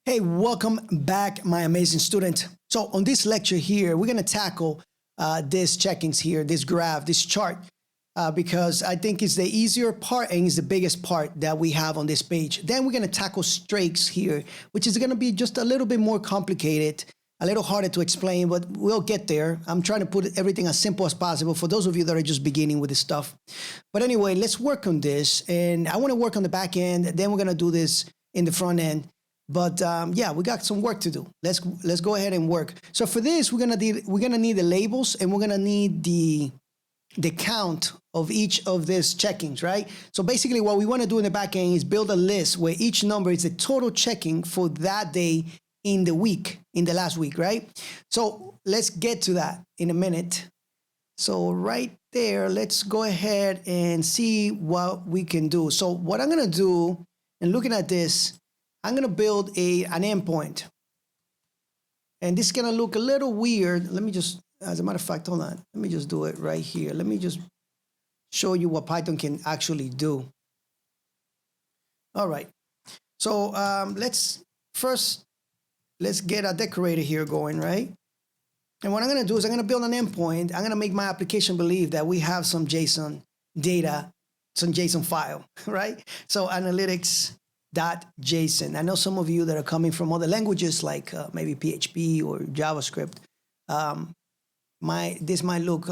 Hey, welcome back, my amazing student. So on this lecture here, we're gonna tackle this check-ins here, this graph, this chart, because I think it's the easier part and it's the biggest part that we have on this page. Then we're gonna tackle streaks here, which is gonna be just a little bit more complicated, a little harder to explain, but we'll get there. I'm trying to put everything as simple as possible for those of you that are just beginning with this stuff. But anyway, let's work on this. And I wanna work on the back end, then we're gonna do this in the front end. But yeah, we got some work to do. Let's go ahead and work. So for this, we're gonna need the labels, and we're gonna need the count of each of these check-ins, right? So basically, what we want to do in the back end is build a list where each number is the total check-in for that day in the week, in the last week, right? So let's get to that in a minute. So right there, let's go ahead and see what we can do. So what I'm gonna do, and looking at this, I'm gonna build an endpoint. And this is gonna look a little weird. Let me just, as a matter of fact, hold on. Let me just do it right here. Let me just show you what Python can actually do. All right, so let's get a decorator here going, right? And what I'm gonna do is I'm gonna build an endpoint. I'm gonna make my application believe that we have some JSON data, some JSON file, right? So analytics.json. I know some of you that are coming from other languages like maybe PHP or JavaScript. This might look,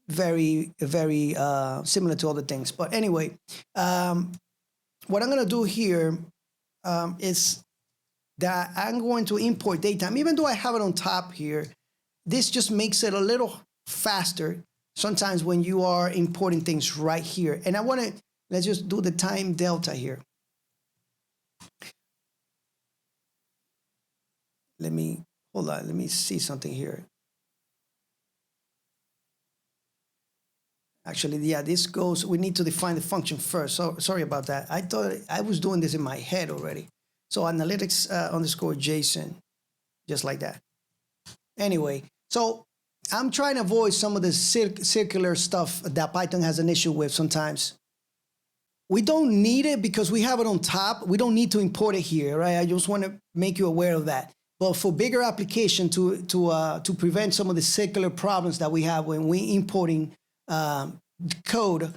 very similar to other things. But anyway, what I'm gonna do here is that I'm going to import datetime. Even though I have it on top here, this just makes it a little faster sometimes when you are importing things right here. And I wanna, let's just do the time delta here. Hold on, let me see something here. Actually, yeah, this goes, we need to define the function first. So sorry about that. I thought I was doing this in my head already. So analytics underscore JSON, just like that. Anyway, so I'm trying to avoid some of the circular stuff that Python has an issue with sometimes. We don't need it because we have it on top. We don't need to import it here, right? I just want to make you aware of that. But for bigger application to prevent some of the circular problems that we have when we importing code,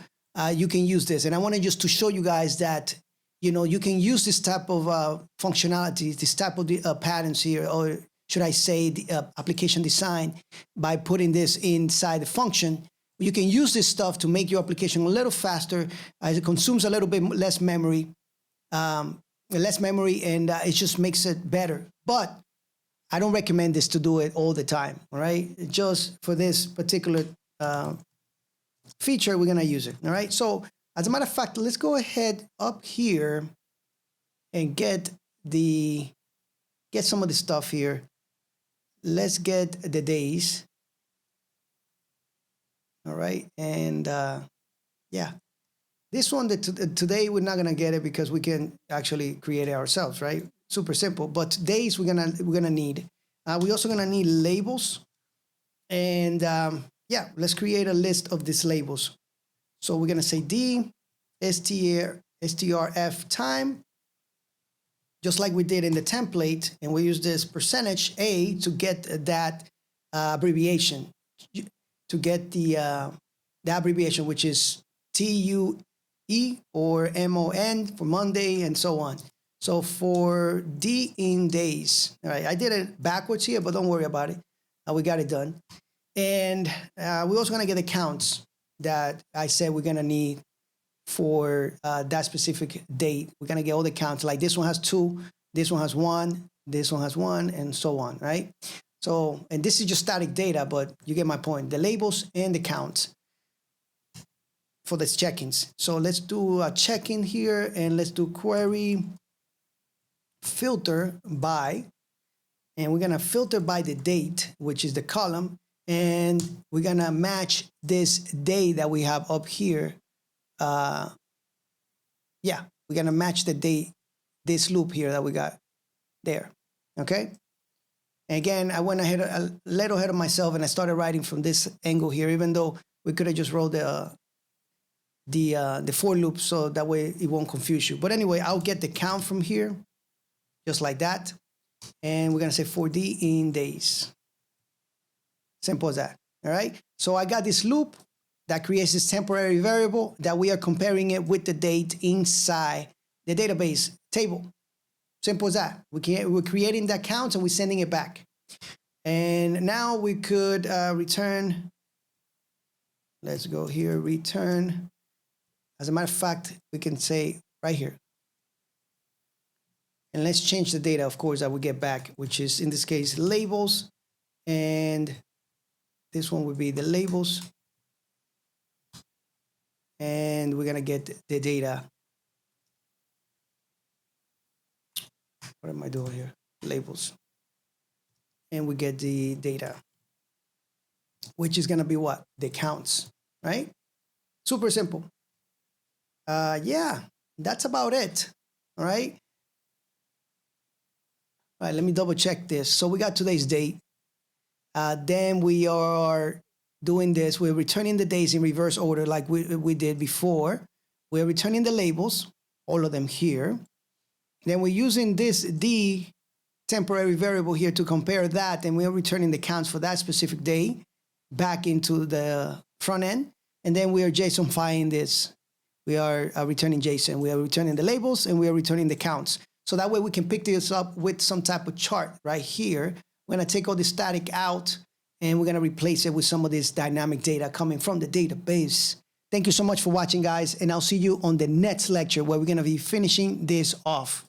you can use this. And I wanted just to show you guys that, you can use this type of functionality, this type of patterns here, or should I say the application design, by putting this inside the function. You can use this stuff to make your application a little faster, as it consumes a little bit less memory, and it just makes it better. But I don't recommend this to do it all the time, all right? Just for this particular feature, we're gonna use it, all right? So as a matter of fact, let's go ahead up here and get some of the stuff here. Let's get the days. All right, and yeah, this one today we're not gonna get it because we can actually create it ourselves, right? Super simple. But days we're gonna need. We're also gonna need labels, and yeah, let's create a list of these labels. So we're gonna say d strf time, just like we did in the template, and we use this %a to get that abbreviation. To get the abbreviation, which is TUE or MON for Monday and so on. So for D in days, all right, I did it backwards here, but don't worry about it. We got it done. And we're also gonna get the counts that I said we're gonna need for that specific date. We're gonna get all the counts, like this one has 2, this one has 1, this one has 1, and so on, right? So, and this is just static data, but you get my point. The labels and the counts for this check-ins. So let's do a check-in here, and let's do query filter by, and we're gonna filter by the date, which is the column, and we're gonna match this day that we have up here. Yeah, we're gonna match the date, this loop here that we got there, okay? Again, I went ahead a little ahead of myself, and I started writing from this angle here, even though we could have just wrote the the for loop, so that way it won't confuse you. But anyway, I'll get the count from here, just like that. And we're gonna say for d in days. Simple as that. All right. So I got this loop that creates this temporary variable that we are comparing it with the date inside the database table. Simple as that. We're creating that count and we're sending it back. And now we could return. Let's go here, return. As a matter of fact, we can say right here. And let's change the data, of course, that we get back, which is in this case labels. And this one would be the labels. And we're going to get the data. What am I doing here? Labels. And we get the data, which is going to be what? The counts, right? Super simple. Yeah, that's about it. All right. All right, let me double check this. So we got today's date. Then we are doing this. We're returning the days in reverse order like we did before. We're returning the labels, all of them here. Then we're using this D temporary variable here to compare that, and we're returning the counts for that specific day back into the front end. And then we are JSONifying this. We are returning JSON. We are returning the labels, and we are returning the counts. So that way we can pick this up with some type of chart right here. We're going to take all the static out, and we're going to replace it with some of this dynamic data coming from the database. Thank you so much for watching, guys, and I'll see you on the next lecture where we're going to be finishing this off.